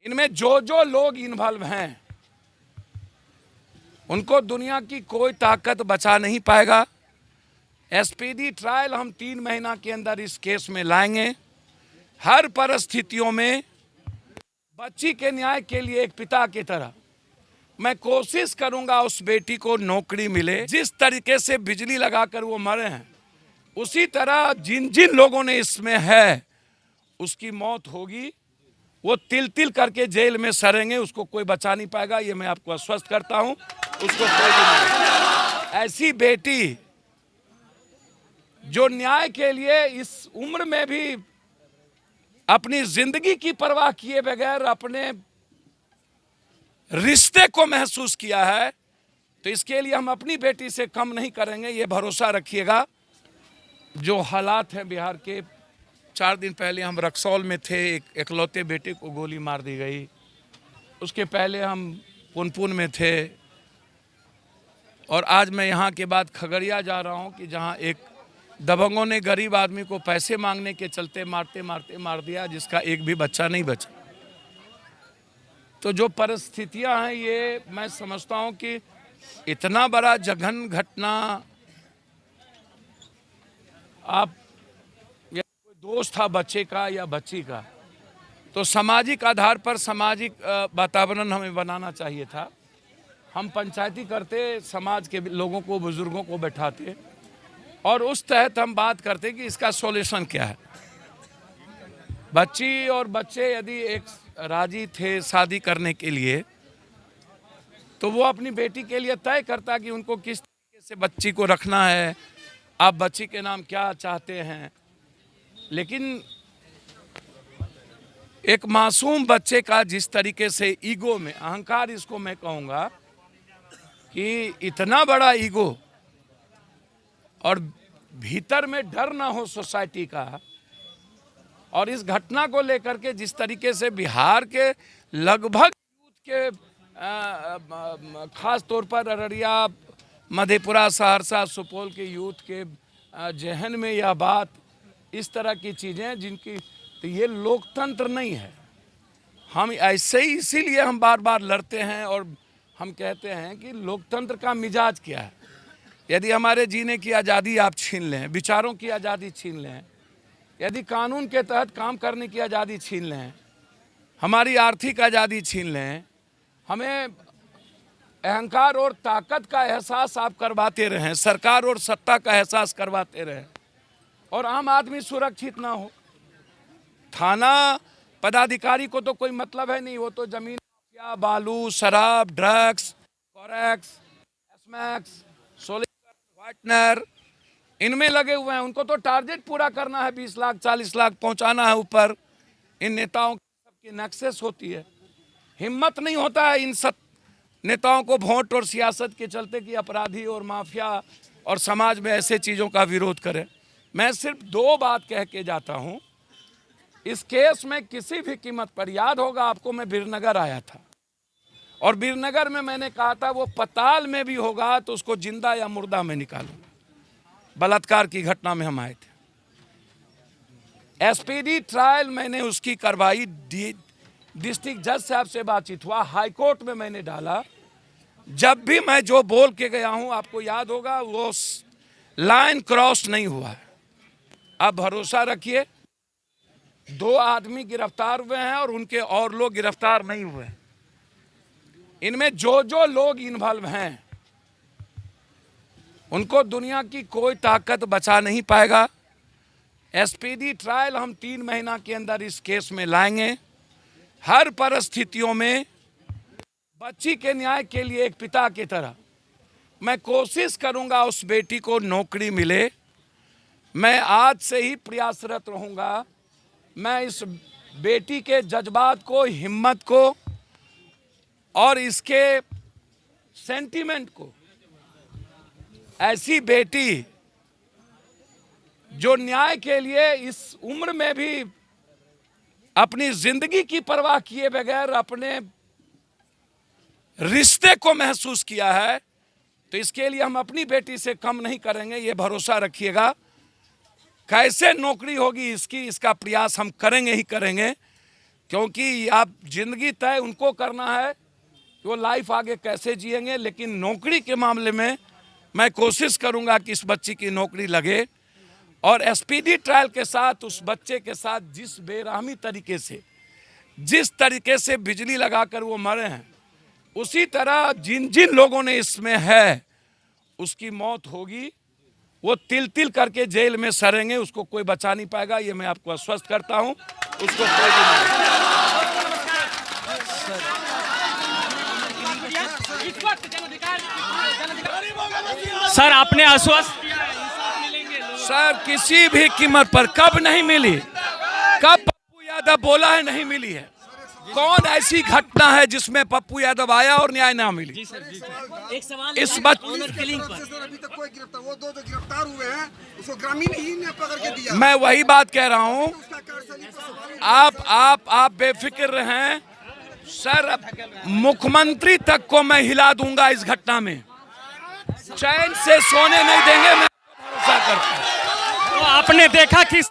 इनमें जो जो लोग इन्वॉल्व हैं उनको दुनिया की कोई ताकत बचा नहीं पाएगा। एसपीडी ट्रायल हम 3 महीना के अंदर इस केस में लाएंगे। हर परिस्थितियों में बच्ची के न्याय के लिए एक पिता की तरह मैं कोशिश करूंगा उस बेटी को नौकरी मिले। जिस तरीके से बिजली लगाकर वो मरे हैं उसी तरह जिन जिन लोगों ने इसमें है उसकी मौत होगी। वो तिल तिल करके जेल में सड़ेंगे, उसको कोई बचा नहीं पाएगा, ये मैं आपको आश्वस्त करता हूं। उसको कोई भी नहीं। ऐसी बेटी जो न्याय के लिए इस उम्र में भी अपनी जिंदगी की परवाह किए बगैर अपने रिश्ते को महसूस किया है, तो इसके लिए हम अपनी बेटी से कम नहीं करेंगे, ये भरोसा रखिएगा। जो हालात हैं बिहार के, 4 दिन पहले हम रक्सौल में थे, एक इकलौते बेटे को गोली मार दी गई। उसके पहले हम पुनपुन में थे और आज मैं यहाँ के बाद खगड़िया जा रहा हूँ कि जहाँ एक दबंगों ने गरीब आदमी को पैसे मांगने के चलते मारते मारते मार दिया, जिसका एक भी बच्चा नहीं बचा। तो जो परिस्थितियाँ हैं ये मैं समझता हूँ कि इतना बड़ा जघन्य घटना, आप या कोई दोस्त था बच्चे का या बच्ची का, तो सामाजिक आधार पर सामाजिक वातावरण हमें बनाना चाहिए था। हम पंचायती करते, समाज के लोगों को, बुजुर्गों को बैठाते और उस तहत हम बात करते कि इसका सॉल्यूशन क्या है। बच्ची और बच्चे यदि एक राजी थे शादी करने के लिए तो वो अपनी बेटी के लिए तय करता कि उनको किस तरीके से बच्ची को रखना है, आप बच्ची के नाम क्या चाहते हैं। लेकिन एक मासूम बच्चे का जिस तरीके से ईगो में, अहंकार इसको मैं कहूँगा कि इतना बड़ा ईगो और भीतर में डर ना हो सोसाइटी का, और इस घटना को लेकर के जिस तरीके से बिहार के लगभग यूथ के खास तौर पर अररिया, मधेपुरा, सहरसा, सुपौल के यूथ के जहन में यह बात, इस तरह की चीज़ें जिनकी, तो ये लोकतंत्र नहीं है। हम ऐसे ही इसीलिए हम बार बार लड़ते हैं और हम कहते हैं कि लोकतंत्र का मिजाज क्या है। यदि हमारे जीने की आज़ादी आप छीन लें, विचारों की आज़ादी छीन लें, यदि कानून के तहत काम करने की आज़ादी छीन लें, हमारी आर्थिक आज़ादी छीन लें, हमें अहंकार और ताकत का एहसास आप करवाते रहें, सरकार और सत्ता का एहसास करवाते रहें और आम आदमी सुरक्षित ना हो, थाना पदाधिकारी को तो कोई मतलब है नहीं, वो तो जमीन माफिया, बालू, शराब, ड्रग्स, कोरेक्स, एसमैक्स, सोलिसिटर, व्हाइटनर, इनमें लगे हुए हैं। उनको तो टारगेट पूरा करना है, 20 लाख 40 लाख पहुंचाना है ऊपर। इन नेताओं की सबकी नक्सेस होती है। हिम्मत नहीं होता है इन सब नेताओं को वोट और सियासत के चलते कि अपराधी और माफिया और समाज में ऐसे चीज़ों का विरोध करें। मैं सिर्फ 2 बात कह के जाता हूं। इस केस में किसी भी कीमत पर, याद होगा आपको, मैं बीरनगर आया था और बीरनगर में मैंने कहा था वो पताल में भी होगा तो उसको जिंदा या मुर्दा में निकालूंगा। बलात्कार की घटना में हम आए थे। एसपीडी ट्रायल मैंने उसकी करवाई, डिस्ट्रिक्ट जज साहब से बातचीत हुआ, हाईकोर्ट में मैंने डाला। जब भी मैं जो बोल के गया हूं, आपको याद होगा, वो लाइन क्रॉस नहीं हुआ है। आप भरोसा रखिए, 2 आदमी गिरफ्तार हुए हैं और उनके और लोग गिरफ्तार नहीं हुए। इनमें जो जो लोग इन्वॉल्व हैं उनको दुनिया की कोई ताकत बचा नहीं पाएगा। एसपीडी ट्रायल हम 3 महीना के अंदर इस केस में लाएंगे। हर परिस्थितियों में बच्ची के न्याय के लिए एक पिता की तरह मैं कोशिश करूंगा उस बेटी को नौकरी मिले। मैं आज से ही प्रयासरत रहूंगा। मैं इस बेटी के जज्बात को, हिम्मत को और इसके सेंटीमेंट को, ऐसी बेटी जो न्याय के लिए इस उम्र में भी अपनी जिंदगी की परवाह किए बगैर अपने रिश्ते को महसूस किया है, तो इसके लिए हम अपनी बेटी से कम नहीं करेंगे, ये भरोसा रखिएगा। कैसे नौकरी होगी इसकी, इसका प्रयास हम करेंगे ही करेंगे। क्योंकि आप जिंदगी तय उनको करना है कि वो लाइफ आगे कैसे जिएंगे। लेकिन नौकरी के मामले में मैं कोशिश करूंगा कि इस बच्ची की नौकरी लगे, और एसपीडी ट्रायल के साथ उस बच्चे के साथ जिस बेरहमी तरीके से, जिस तरीके से बिजली लगाकर वो मरे हैं, उसी तरह जिन जिन लोगों ने इसमें है उसकी मौत होगी। वो तिल तिल करके जेल में सड़ेंगे, उसको कोई बचा नहीं पाएगा, ये मैं आपको आश्वस्त करता हूं। उसको कोई भी नहीं। सर आपने आश्वस्त किया है इंसाफ मिलेंगे लोग। सर किसी भी कीमत पर कब नहीं मिली, कब पप्पू यादव बोला है नहीं मिली है? कौन ऐसी घटना है जिसमें पप्पू यादव आया और न्याय ना मिली? जी सर। एक सवाल इस बच्चे किलिंग पर अभी तक कोई गिरफ्तार, वो दो जो गिरफ्तार हुए हैं उसको ग्रामीण ही ने पकड़ के दिया। मैं वही बात कह रहा हूं, उसका कार्यशैली पर सवाल आप बेफिक्र रहें सर। अब मुख्यमंत्री तक को मैं हिला दूंगा इस घटना में, चैन से सोने नहीं देंगे, मैं भरोसा करता हूं। तो आपने देखा किस